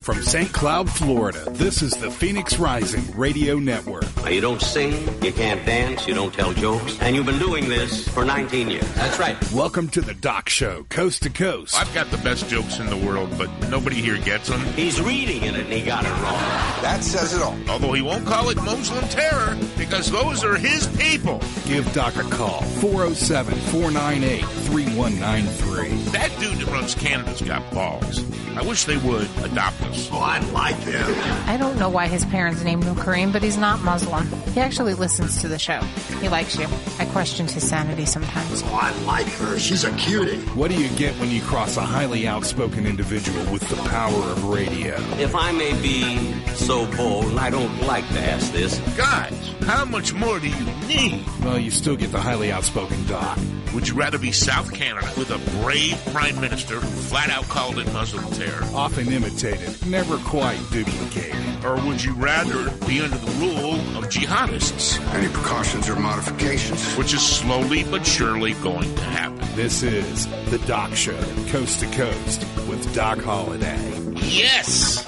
From St. Cloud, Florida, this is the Phoenix Rising Radio Network. Now, you don't sing, you can't dance, you don't tell jokes, and you've been doing this for 19 years. That's right. Welcome to the Doc Show, Coast to Coast. I've got the best jokes in the world, but nobody here gets them. He's reading it and he got it wrong. That says it all. Although he won't call it Muslim terror, because those are his people. Give Doc a call, 407-498-3193. That dude that runs Canada's got balls. I wish they would adopt us. Oh, I like him. I don't know why his parents named him Kareem, but he's not Muslim. He actually listens to the show. He likes you. I questioned his sanity sometimes. Oh, I like her. She's a cutie. What do you get when you cross a highly outspoken individual with the power of radio? If I may be so bold, and I don't like to ask this. Guys, how much more do you need? Well, you still get the highly outspoken Doc. Would you rather be South Canada with a brave prime minister who flat out called it Muslim terror? Often imitated, never quite duplicated. Or would you rather be under the rule of jihadists? Any precautions or modifications? Which is slowly but surely going to happen. This is the Doc Show, Coast to Coast, with Doc Holliday. Yes!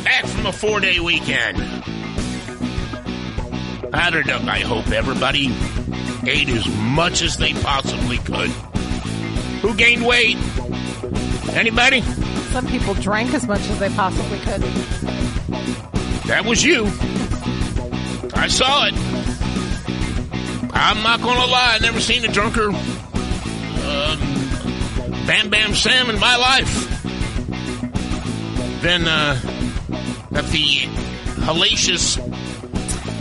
Back from a 4-day weekend. Powdered up, I hope everybody ate as much as they possibly could. Who gained weight? Anybody? Some people drank as much as they possibly could. That was you. I saw it. I'm not going to lie. I've never seen a drunker Bam Bam Sam in my life. Then at the hellacious...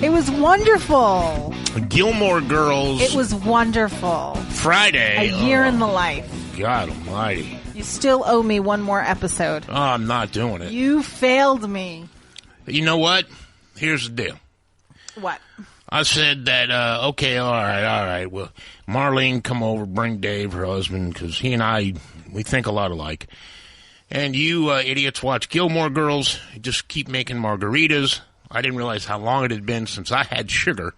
It was wonderful. Gilmore Girls. It was wonderful. Friday. A year in the life. God almighty. You still owe me one more episode. Oh, I'm not doing it. You failed me. You know what? Here's the deal. What? I said that, okay, all right. Well, Marlene, come over, bring Dave, her husband, because he and I, we think a lot alike. And you idiots watch Gilmore Girls. Just keep making margaritas. I didn't realize how long it had been since I had sugar.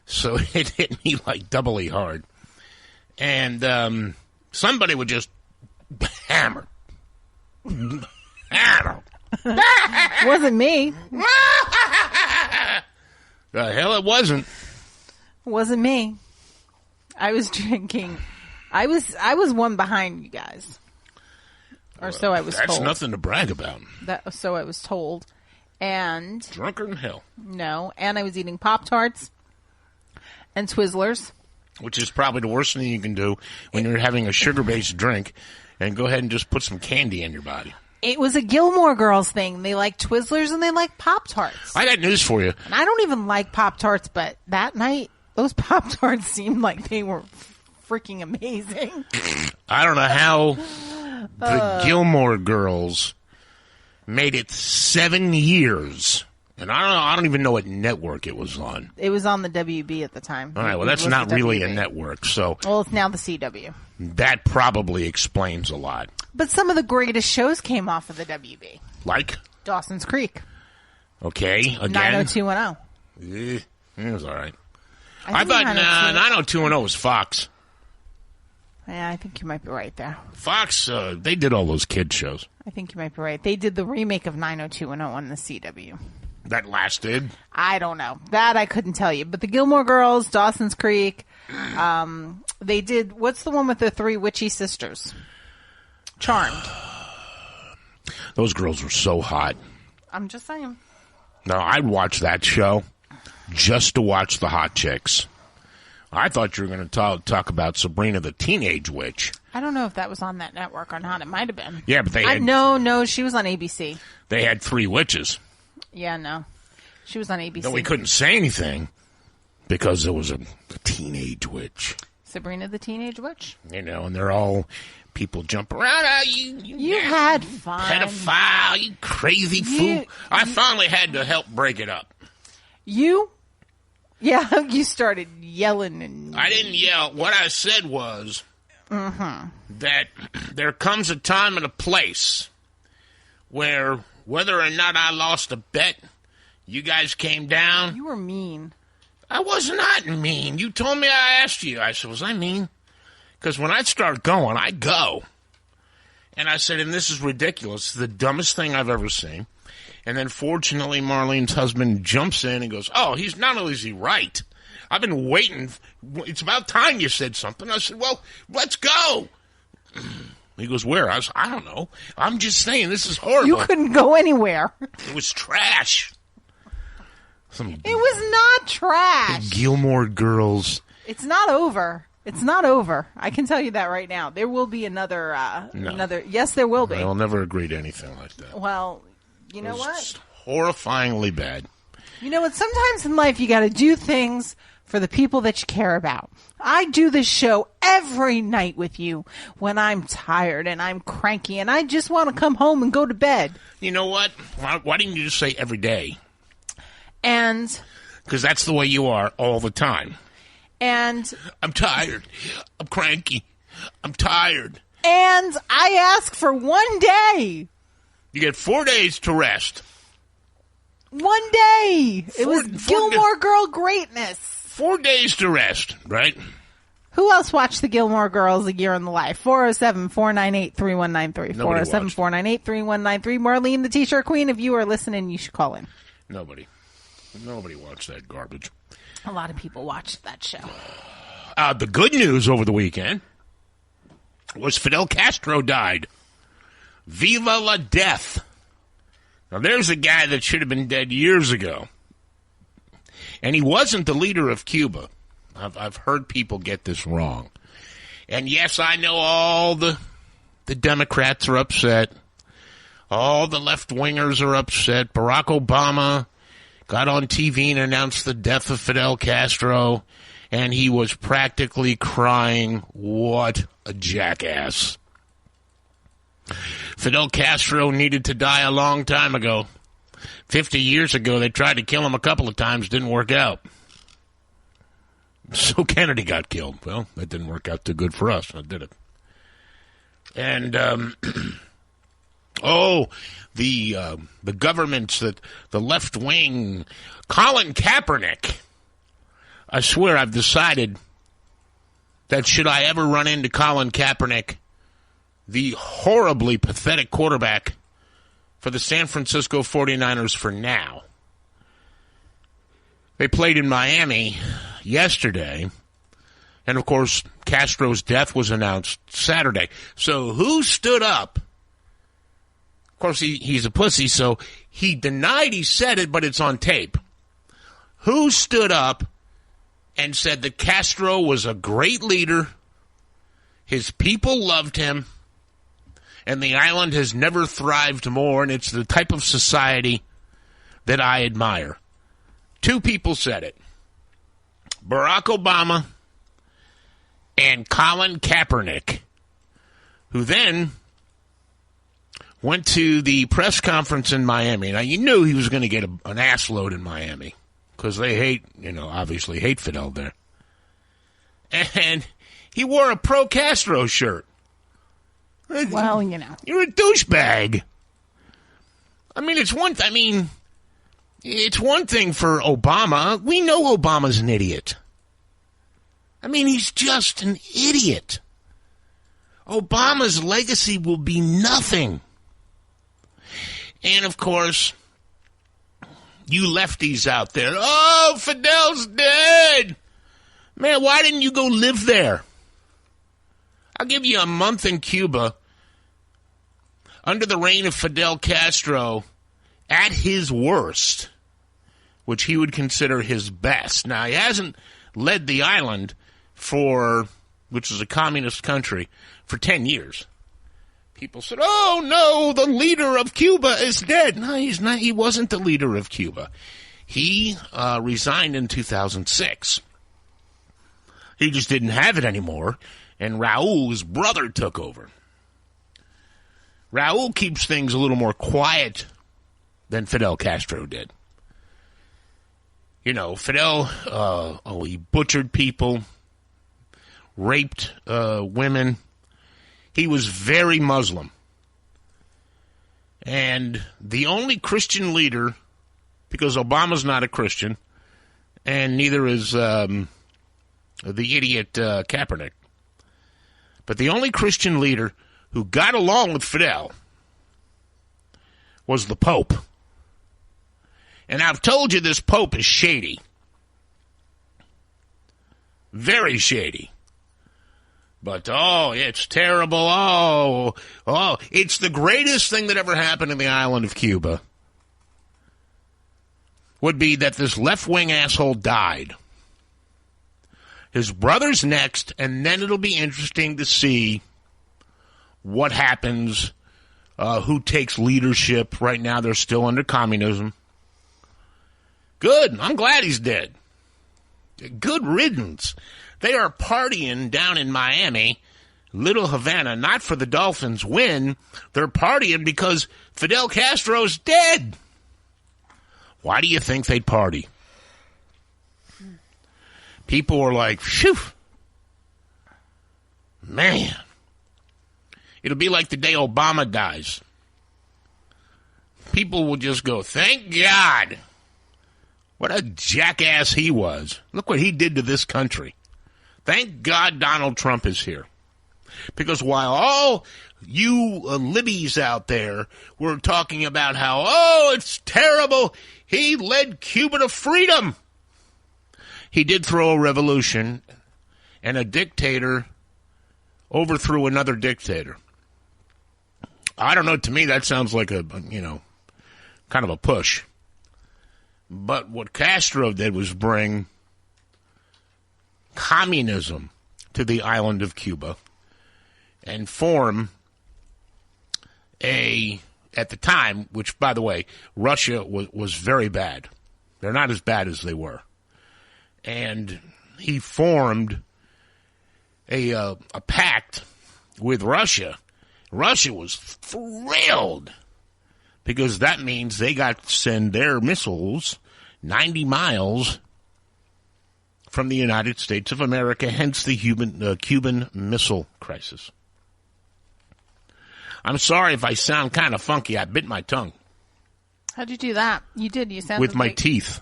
So it hit me like doubly hard. And somebody would just hammer. Hammer. Wasn't me. The hell it wasn't. Wasn't me. I was drinking. I was one behind you guys. Or so I was told. That's nothing to brag about. So I was told. And drunker than hell. No, and I was eating Pop-Tarts and Twizzlers. Which is probably the worst thing you can do when you're having a sugar-based drink, and go ahead and just put some candy in your body. It was a Gilmore Girls thing. They like Twizzlers and they like Pop-Tarts. I got news for you. And I don't even like Pop-Tarts, but that night, those Pop-Tarts seemed like they were freaking amazing. I don't know how the Gilmore Girls made it 7 years. And I don't even know what network it was on. It was on the WB at the time. All right, well, that's not really a network, so... Well, it's now the CW. That probably explains a lot. But some of the greatest shows came off of the WB. Like? Dawson's Creek. Okay, again? 90210. It was all right. I thought 90210 was Fox. Yeah, I think you might be right there. Fox, they did all those kid shows. I think you might be right. They did the remake of 90210 on the CW. That lasted? I don't know. That I couldn't tell you. But the Gilmore Girls, Dawson's Creek, they did, what's the one with the 3 witchy sisters? Charmed. Those girls were so hot. I'm just saying. No, I'd watch that show just to watch the hot chicks. I thought you were going to talk about Sabrina the Teenage Witch. I don't know if that was on that network or not. It might have been. Yeah, but they had... No, she was on ABC. They had 3 witches. Yeah, no. She was on ABC. No, we couldn't say anything because there was a teenage witch. Sabrina the Teenage Witch? You know, and they're all... People jump around. You had fun. Pedophile, you crazy fool. I finally had to help break it up. You? Yeah, you started yelling. And I didn't yell. What I said was that there comes a time and a place where whether or not I lost a bet, you guys came down. You were mean. I was not mean. You told me, I asked you. I said, was I mean? Because when I start going, I go. And I said, and this is ridiculous, the dumbest thing I've ever seen. And then fortunately, Marlene's husband jumps in and goes, oh, he's not only is he right. I've been waiting. It's about time you said something. I said, well, let's go. He goes, where? I don't know. I'm just saying, this is horrible. You couldn't go anywhere. It was trash. It was not trash. Gilmore Girls. It's not over. It's not over. I can tell you that right now. There will be another. Yes, there will be. I'll never agree to anything like that. Well, you know what? Just horrifyingly bad. You know what? Sometimes in life you got to do things for the people that you care about. I do this show every night with you when I'm tired and I'm cranky and I just want to come home and go to bed. You know what? Why didn't you just say every day? And because that's the way you are all the time. And I'm tired. I'm cranky. I'm tired. And I ask for 1 day. You get 4 days to rest. 1 day. It was Gilmore Girl greatness. 4 days to rest, right? Who else watched the Gilmore Girls A Year in the Life? 407-498-3193. 407-498-3193. Marlene, the T-shirt queen, if you are listening, you should call in. Nobody watched that garbage. A lot of people watched that show. The good news over the weekend was Fidel Castro died. Viva la death. Now, there's a guy that should have been dead years ago. And he wasn't the leader of Cuba. I've heard people get this wrong. And yes, I know all the Democrats are upset. All the left-wingers are upset. Barack Obama got on TV and announced the death of Fidel Castro, and he was practically crying, what a jackass. Fidel Castro needed to die a long time ago. 50 years ago, they tried to kill him a couple of times, didn't work out. So Kennedy got killed. Well, that didn't work out too good for us, did it? And, the governments, the left wing, Colin Kaepernick. I swear I've decided that should I ever run into Colin Kaepernick, the horribly pathetic quarterback for the San Francisco 49ers for now. They played in Miami yesterday, and of course, Castro's death was announced Saturday. So who stood up? Of course, he's a pussy, so he denied he said it, but it's on tape. Who stood up and said that Castro was a great leader, his people loved him, and the island has never thrived more, and it's the type of society that I admire? Two people said it. Barack Obama and Colin Kaepernick, who then went to the press conference in Miami. Now, you knew he was going to get an assload in Miami because they obviously hate Fidel there. And he wore a pro-Castro shirt. Well, You're a douchebag. It's one thing for Obama. We know Obama's an idiot. He's just an idiot. Obama's legacy will be nothing. And, of course, you lefties out there, oh, Fidel's dead. Man, why didn't you go live there? I'll give you a month in Cuba under the reign of Fidel Castro at his worst, which he would consider his best. Now, he hasn't led the island which is a communist country, for 10 years. People said, oh, no, the leader of Cuba is dead. No, he's not. He wasn't the leader of Cuba. He resigned in 2006. He just didn't have it anymore, and Raul, his brother, took over. Raul keeps things a little more quiet than Fidel Castro did. Fidel, he butchered people, raped women. He was very Muslim. And the only Christian leader, because Obama's not a Christian, and neither is the idiot Kaepernick, but the only Christian leader who got along with Fidel was the Pope. And I've told you this Pope is shady. Very shady. But, oh, it's terrible. Oh, it's the greatest thing that ever happened in the island of Cuba would be that this left-wing asshole died. His brother's next, and then it'll be interesting to see what happens, who takes leadership. Right now, they're still under communism. Good. I'm glad he's dead. Good riddance. They are partying down in Miami, Little Havana, not for the Dolphins' win. They're partying because Fidel Castro's dead. Why do you think they'd party? People were like, phew. Man. It'll be like the day Obama dies. People will just go, thank God. What a jackass he was. Look what he did to this country. Thank God Donald Trump is here. Because while all you libbies out there were talking about how, oh, it's terrible, he led Cuba to freedom. He did throw a revolution, and a dictator overthrew another dictator. I don't know, to me that sounds like a, kind of a push. But what Castro did was bring communism to the island of Cuba and form at the time, which, by the way, Russia was very bad. They're not as bad as they were. And he formed a pact with Russia. Russia was thrilled because that means they got to send their missiles 90 miles from the United States of America, hence the Cuban Missile Crisis. I'm sorry if I sound kind of funky. I bit my tongue. How'd you do that? You did. You sounded with my teeth.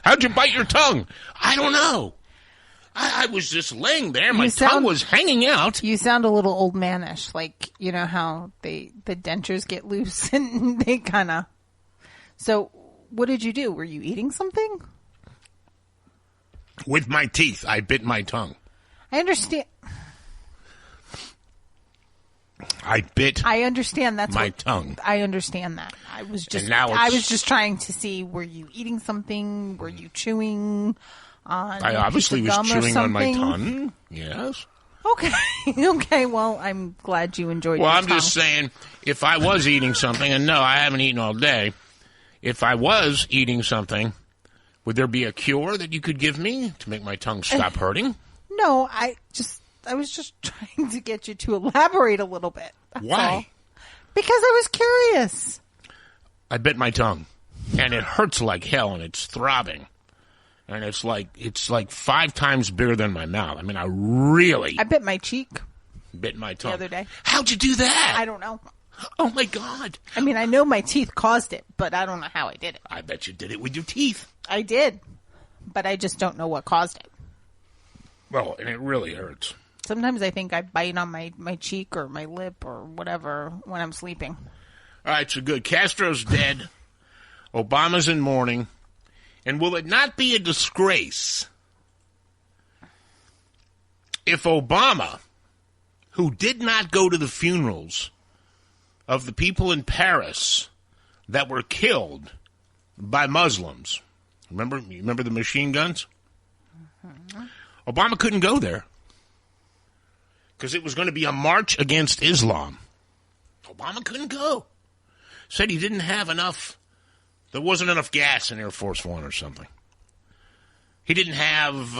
How'd you bite your tongue? I don't know. I was just laying there. My tongue was hanging out. You sound a little old manish, like, you know how the dentures get loose and they kind of... So, what did you do? Were you eating something? With my teeth, I bit my tongue. I understand. I understand that's my tongue. I understand that. I was just trying to see, were you eating something? Were you chewing on I obviously was chewing on my tongue. Yes. Okay. Okay, well, I'm glad you enjoyed your I'm tongue. just saying, if I was eating something, and no, I haven't eaten all day. If I was eating something, would there be a cure that you could give me to make my tongue stop hurting? No, I was just trying to get you to elaborate a little bit. Why? All. Because I was curious. I bit my tongue, and it hurts like hell, and it's throbbing. And it's like 5 times bigger than my mouth. I mean, I bit my cheek. Bit my tongue. The other day. How'd you do that? I don't know. Oh, my God. I mean, I know my teeth caused it, but I don't know how I did it. I bet you did it with your teeth. I did, but I just don't know what caused it. Well, and it really hurts. Sometimes I think I bite on my cheek or my lip or whatever when I'm sleeping. All right, so good. Castro's dead. Obama's in mourning. And will it not be a disgrace if Obama, who did not go to the funerals of the people in Paris that were killed by Muslims, remember the machine guns? Mm-hmm. Obama couldn't go there because it was going to be a march against Islam. Obama couldn't go. Said he didn't have enough. There wasn't enough gas in Air Force One or something. He didn't have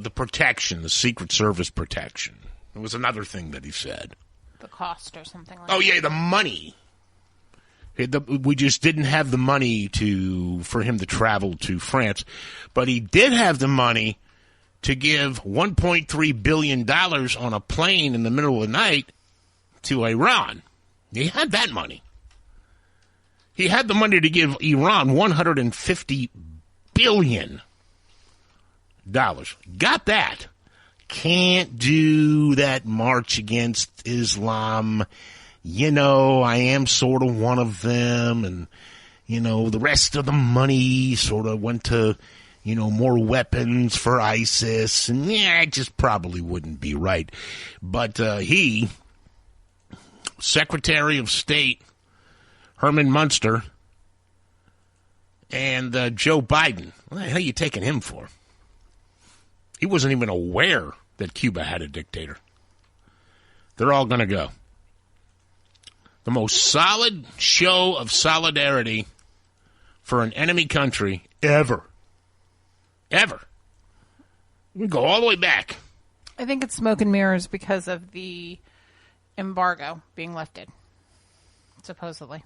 the protection, the Secret Service protection. It was another thing that he said. The cost or something like that. Oh, yeah, the money. We just didn't have the money for him to travel to France. But he did have the money to give $1.3 billion on a plane in the middle of the night to Iran. He had that money. He had the money to give Iran $150 billion. Got that. can't do that march against Islam. You know, I am sort of one of them, and, you know, the rest of the money sort of went to, you know, more weapons for ISIS, and yeah, it just probably wouldn't be right. But he, Secretary of State Herman Munster, and Joe Biden, what the hell are you taking him for? He wasn't even aware that Cuba had a dictator. They're all going to go. The most solid show of solidarity for an enemy country ever. Ever. We go all the way back. I think it's smoke and mirrors because of the embargo being lifted, supposedly.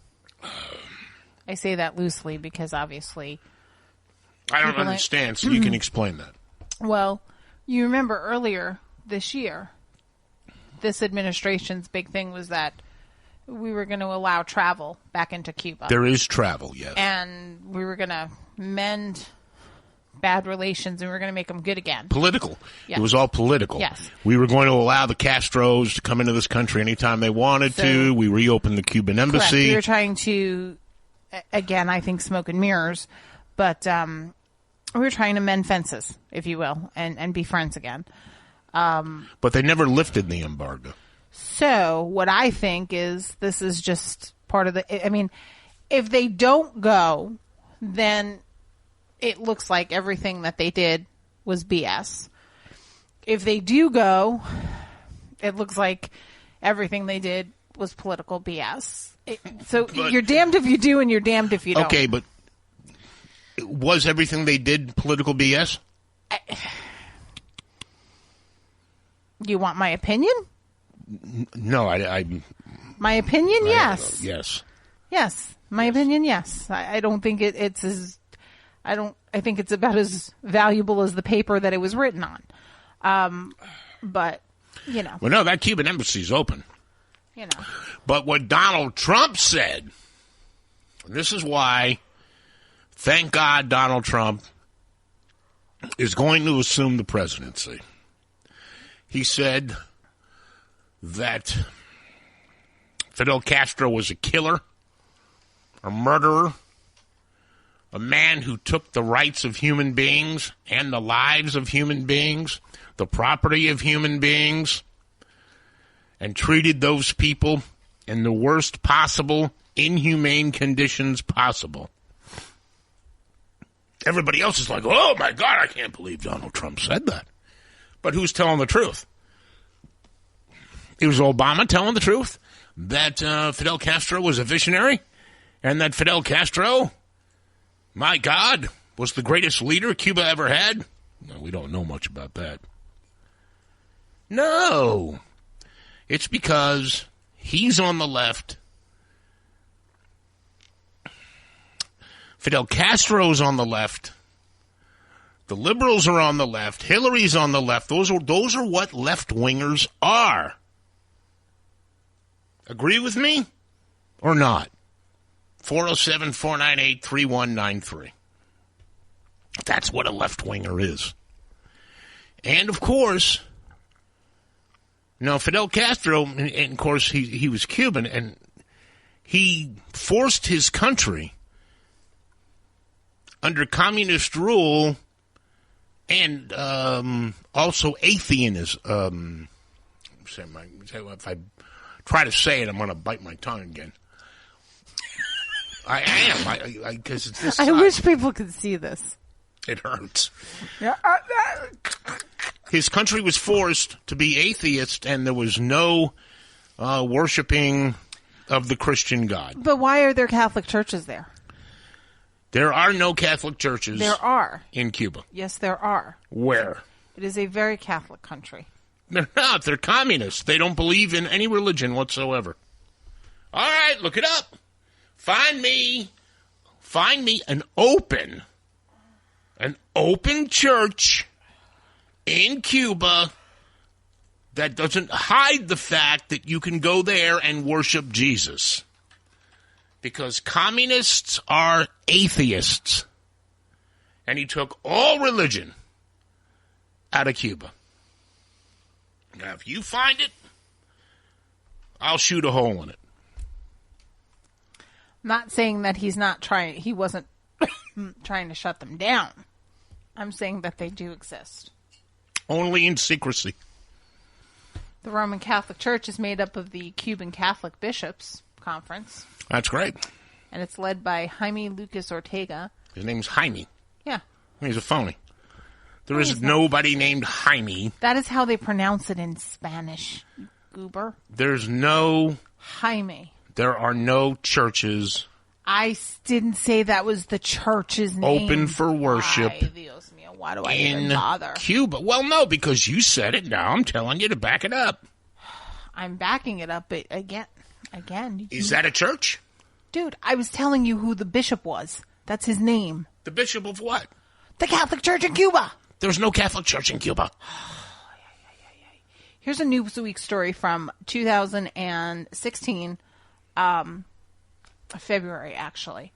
I say that loosely because obviously... I don't understand, so you can explain that. Well, you remember earlier this year, this administration's big thing was that we were going to allow travel back into Cuba. There is travel, yes. And we were going to mend bad relations and we were going to make them good again. Political. Yes. It was all political. Yes. We were going to allow the Castros to come into this country anytime they wanted to. We reopened the Cuban embassy. Correct. We were trying to, again, I think smoke and mirrors, but we were trying to mend fences, if you will, and be friends again. But they never lifted the embargo. So what I think is this is just part of the, I mean, if they don't go, then it looks like everything that they did was BS. If they do go, it looks like everything they did was political BS. But you're damned if you do and you're damned if you don't. Okay, but was everything they did political BS? You want my opinion? No, I my opinion, yes. Yes. Yes. My opinion, yes. I don't think it's as... I think it's about as valuable as the paper that it was written on. But, you know. Well, no, that Cuban embassy's open. You know. But what Donald Trump said, and this is why, thank God Donald Trump is going to assume the presidency. He said that Fidel Castro was a killer, a murderer, a man who took the rights of human beings and the lives of human beings, the property of human beings, and treated those people in the worst possible, inhumane conditions possible. Everybody else is like, oh my God, I can't believe Donald Trump said that. But who's telling the truth? It was Obama telling the truth that Fidel Castro was a visionary and that Fidel Castro, my God, was the greatest leader Cuba ever had? No, we don't know much about that. No. It's because he's on the left. Fidel Castro's on the left. The liberals are on the left. Hillary's on the left. Those are what left-wingers are. Agree with me or not? 407-498-3193. That's what a left-winger is. And, of course, Fidel Castro, and of course, he was Cuban, and he forced his country under communist rule and also atheism. If I try to say it, I'm going to bite my tongue again. I am, because it's this side. I wish people could see this. It hurts. Yeah. His country was forced to be atheist, and there was no worshiping of the Christian God. But why are there Catholic churches there? There are no Catholic churches. There are. In Cuba. Yes, there are. Where? It is a very Catholic country. They're not. They're communists. They don't believe in any religion whatsoever. All right, look it up. Find me an open church in Cuba that doesn't hide the fact that you can go there and worship Jesus. Because communists are atheists. And he took all religion out of Cuba. Now, if you find it, I'll shoot a hole in it. I'm not saying that he wasn't trying to shut them down. I'm saying that they do exist. Only in secrecy. The Roman Catholic Church is made up of the Cuban Catholic Bishops Conference. That's great. And it's led by Jaime Lucas Ortega. His name's Jaime. Yeah. He's a phony. There is nobody named Jaime. That is how they pronounce it in Spanish, goober. There's no... Jaime. There are no churches... I didn't say that was the church's name. Open for worship. Ay, Dios mío, why do I even bother? Cuba. Well, no, because you said it. Now I'm telling you to back it up. I'm backing it up, but again. Is that a church? Dude, I was telling you who the bishop was. That's his name. The bishop of what? The Catholic Church in Cuba. There's no Catholic Church in Cuba. Here's a Newsweek story from 2016, February, actually.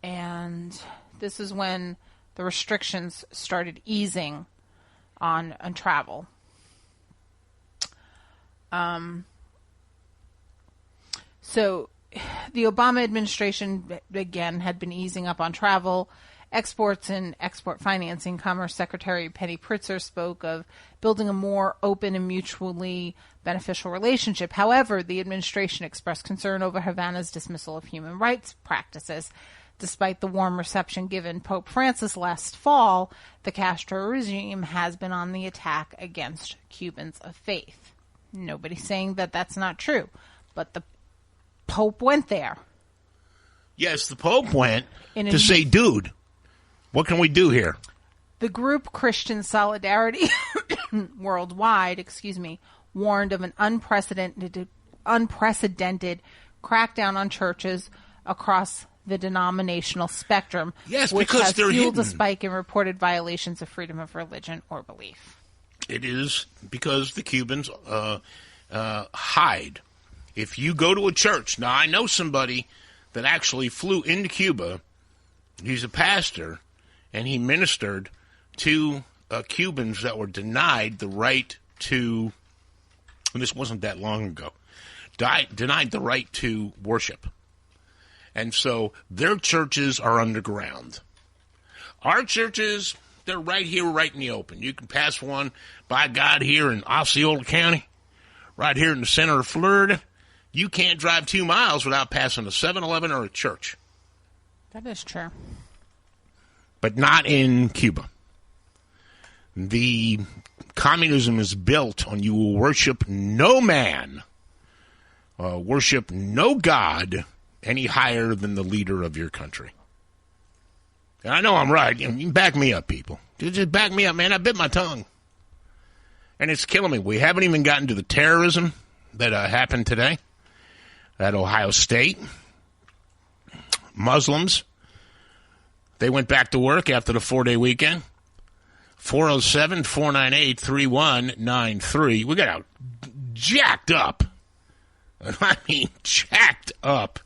And this is when the restrictions started easing on travel. So the Obama administration, again, had been easing up on travel, exports and export financing. Commerce Secretary Penny Pritzker spoke of building a more open and mutually beneficial relationship. However, the administration expressed concern over Havana's dismissal of human rights practices. Despite the warm reception given Pope Francis last fall, the Castro regime has been on the attack against Cubans of faith. Nobody's saying that that's not true, but the Pope went there. Yes, the Pope went to say, dude, what can we do here? The group Christian Solidarity Worldwide, warned of an unprecedented crackdown on churches across the denominational spectrum, yes, which because has they're fueled hidden. A spike in reported violations of freedom of religion or belief. It is because the Cubans hide. If you go to a church, now I know somebody that actually flew into Cuba. He's a pastor, and he ministered to Cubans that were denied the right to, and this wasn't that long ago, denied the right to worship. And so their churches are underground. Our churches, they're right here, right in the open. You can pass one, by God, here in Osceola County, right here in the center of Florida. You can't drive 2 miles without passing a 7-Eleven or a church. That is true. But not in Cuba. The communism is built on you will worship no man, worship no God any higher than the leader of your country. And I know I'm right. You can back me up, people. Just back me up, man. I bit my tongue. And it's killing me. We haven't even gotten to the terrorism that happened today at Ohio State. Muslims, they went back to work after the 4-day weekend. 407-498-3193. We got out jacked up. I mean, jacked up.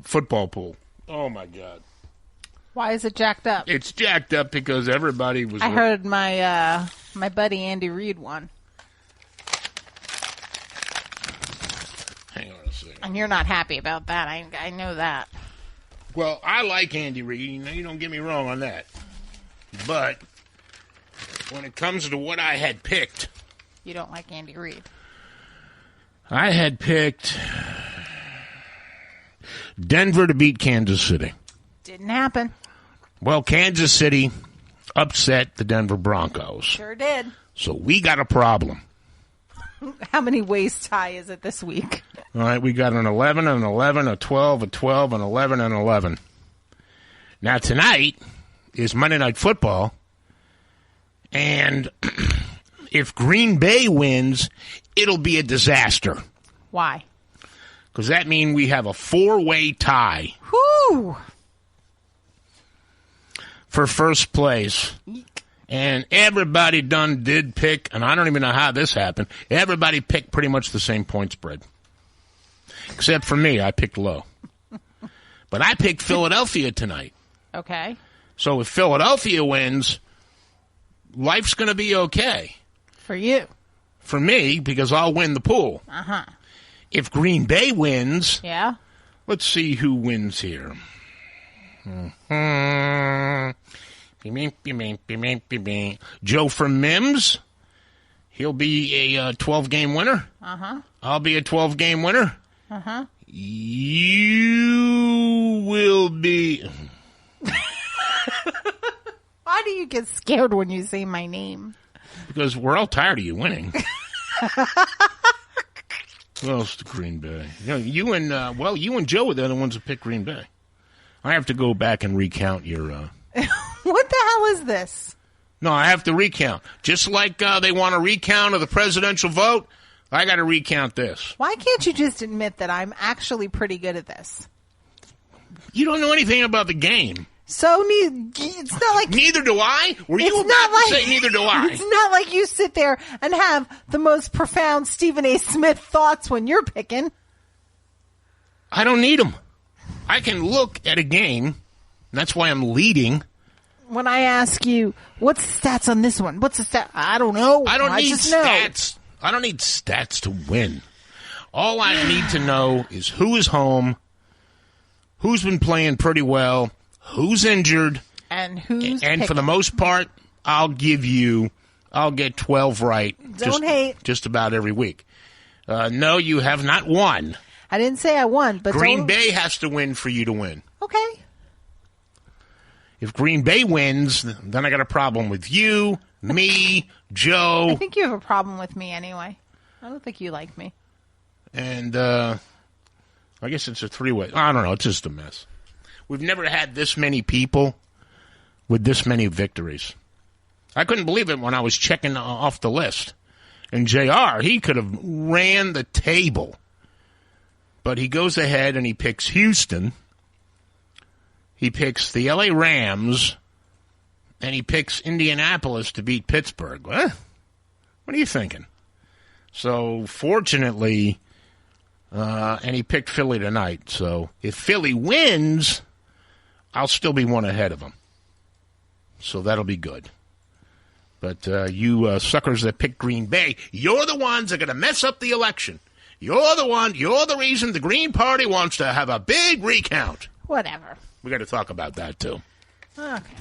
Football pool. Oh, my God. Why is it jacked up? It's jacked up because everybody was... I heard my my buddy Andy Reid won. Hang on a second. And you're not happy about that. I know that. Well, I like Andy Reid. You don't get me wrong on that. But when it comes to what I had picked... You don't like Andy Reid. I had picked Denver to beat Kansas City. Didn't happen. Well, Kansas City upset the Denver Broncos. Sure did. So we got a problem. How many waist tie is it this week? All right, we got an 11, an 11, a 12, a 12, an 11, and 11. Now, tonight is Monday Night Football, and if Green Bay wins, it'll be a disaster. Why? Because that means we have a 4-way tie. Whoo! For first place. And everybody did pick, and I don't even know how this happened, everybody picked pretty much the same point spread. Except for me, I picked low. But I picked Philadelphia tonight. Okay. So if Philadelphia wins, life's going to be okay. For you. For me, because I'll win the pool. Uh-huh. If Green Bay wins, Yeah? let's see who wins here. Joe from Mims. He'll be a 12-game winner. Uh-huh. I'll be a 12-game winner. Uh-huh. You will be... Why do you get scared when you say my name? Because we're all tired of you winning. Who else to Green Bay? You and Joe are the other ones that picked Green Bay. I have to go back and recount your... What the hell is this? No, I have to recount. Just like they want a recount of the presidential vote, I got to recount this. Why can't you just admit that I'm actually pretty good at this? You don't know anything about the game. So it's not like... Neither do I? Were you about to say neither do I? It's not like you sit there and have the most profound Stephen A. Smith thoughts when you're picking. I don't need them. I can look at a game, and that's why I'm leading. When I ask you, what's the stats on this one? What's the stat? I don't know. I don't need just know. stats. I don't need stats to win. All I need to know is who is home, who's been playing pretty well, who's injured, and who's and for the picking. most part, I'll get 12 right. Don't hate. Just about every week. No, you have not won. I didn't say I won, but Green Bay has to win for you to win. Okay. If Green Bay wins, then I got a problem with you, me, Joe. I think you have a problem with me anyway. I don't think you like me. And I guess it's a three-way. I don't know. It's just a mess. We've never had this many people with this many victories. I couldn't believe it when I was checking off the list. And JR, he could have ran the table. But he goes ahead and he picks Houston. He picks the LA Rams. And he picks Indianapolis to beat Pittsburgh. What are you thinking? So, fortunately, and he picked Philly tonight. So, if Philly wins, I'll still be one ahead of him. So, that'll be good. But you suckers that pick Green Bay, you're the ones that are going to mess up the election. You're the reason the Green Party wants to have a big recount. Whatever. We got to talk about that, too. Okay.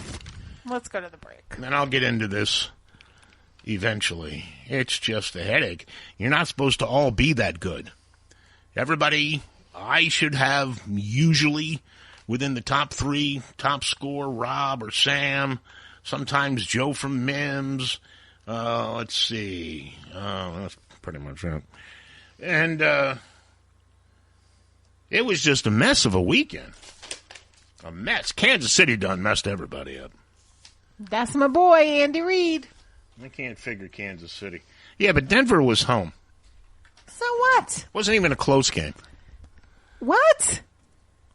Let's go to the break. And I'll get into this eventually. It's just a headache. You're not supposed to all be that good. Everybody, I should have usually within the top three, top score, Rob or Sam, sometimes Joe from Mims. Let's see. That's pretty much it. And it was just a mess of a weekend. A mess. Kansas City done messed everybody up. That's my boy, Andy Reid. I can't figure Kansas City. Yeah, but Denver was home. So what? Wasn't even a close game. What?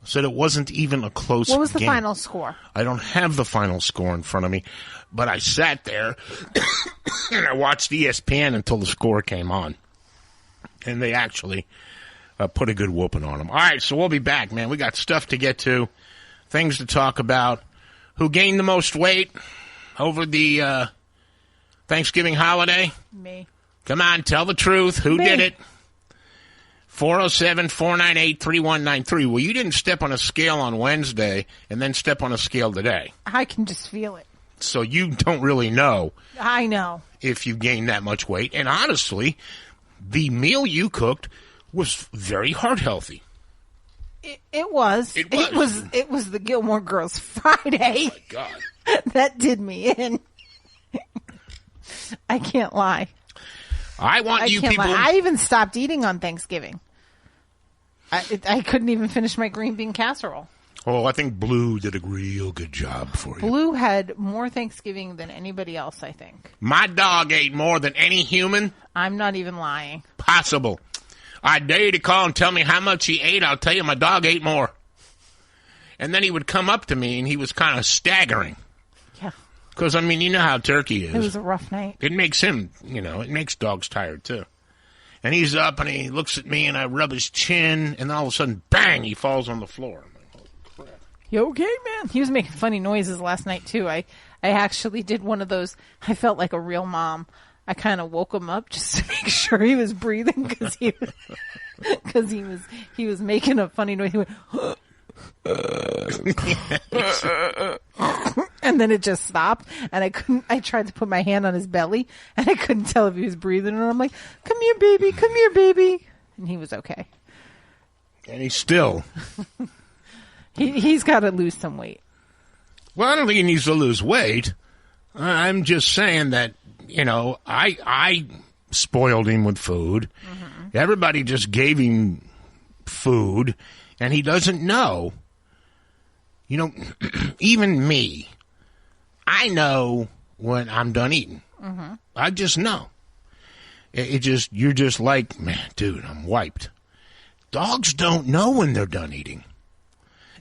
I said it wasn't even a close game. What was the final score? I don't have the final score in front of me, but I sat there and I watched ESPN until the score came on. And they actually put a good whooping on them. All right, so we'll be back, man. We got stuff to get to, things to talk about. Who gained the most weight over the Thanksgiving holiday? Me. Come on, tell the truth. Who did it? 407-498-3193. Well, you didn't step on a scale on Wednesday and then step on a scale today. I can just feel it. So you don't really know. I know. If you gained that much weight. And honestly, the meal you cooked was very heart healthy. It was. It was the Gilmore Girls Friday. Oh, my God. That did me in. I can't lie. I even stopped eating on Thanksgiving. I couldn't even finish my green bean casserole. Oh, I think Blue did a real good job for you. Blue had more Thanksgiving than anybody else, I think. My dog ate more than any human. I'm not even lying. Possible. I dare you to call and tell me how much he ate. I'll tell you my dog ate more. And then he would come up to me, and he was kind of staggering. Yeah. Because, I mean, you know how turkey is. It was a rough night. It makes him, it makes dogs tired, too. And he's up, and he looks at me, and I rub his chin, and all of a sudden, bang, he falls on the floor. I'm like, holy crap. You okay, man? He was making funny noises last night, too. I I actually did one of those. I felt like a real mom. I kind of woke him up just to make sure he was breathing because he was making a funny noise. He went, and then it just stopped, and I tried to put my hand on his belly, and I couldn't tell if he was breathing. And I'm like, "Come here, baby," and he was okay. And he's still. He's got to lose some weight. Well, I don't think he needs to lose weight. I'm just saying that, I spoiled him with food. Mm-hmm. Everybody just gave him food, and he doesn't know. Even me, I know when I'm done eating. Mm-hmm. I just know. You're just like, man, dude, I'm wiped. Dogs don't know when they're done eating.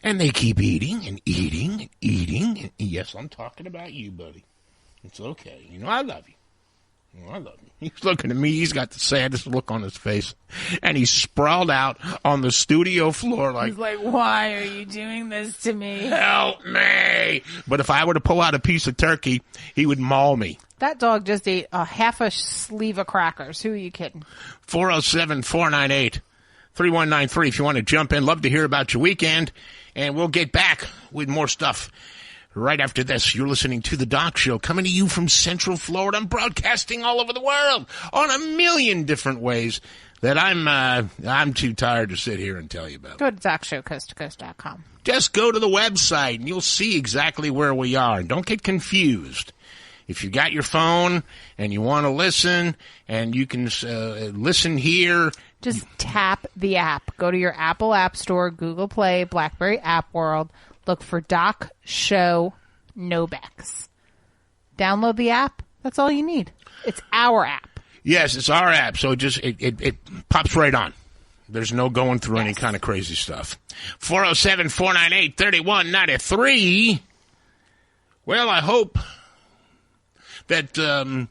And they keep eating and eating and eating. And yes, I'm talking about you, buddy. It's okay. I love you. I love you. He's looking at me. He's got the saddest look on his face. And he's sprawled out on the studio floor like... He's like, why are you doing this to me? Help me! But if I were to pull out a piece of turkey, he would maul me. That dog just ate a half a sleeve of crackers. Who are you kidding? 407-498-3193 if you want to jump in. Love to hear about your weekend. And we'll get back with more stuff right after this. You're listening to The Doc Show, coming to you from Central Florida. I'm broadcasting all over the world on a million different ways that I'm too tired to sit here and tell you about. Go to DocShowCoastToCoast.com. Just go to the website, and you'll see exactly where we are. Don't get confused. If you got your phone and you want to listen, and you can listen here... Just tap the app. Go to your Apple App Store, Google Play, BlackBerry App World. Look for Doc Show Nobex. Download the app. That's all you need. It's our app. Yes, it's our app. So it pops right on. There's no going through any kind of crazy stuff. 407-498-3193. Well, I hope that...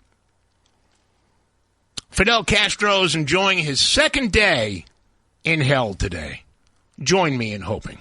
Fidel Castro is enjoying his second day in hell today. Join me in hoping.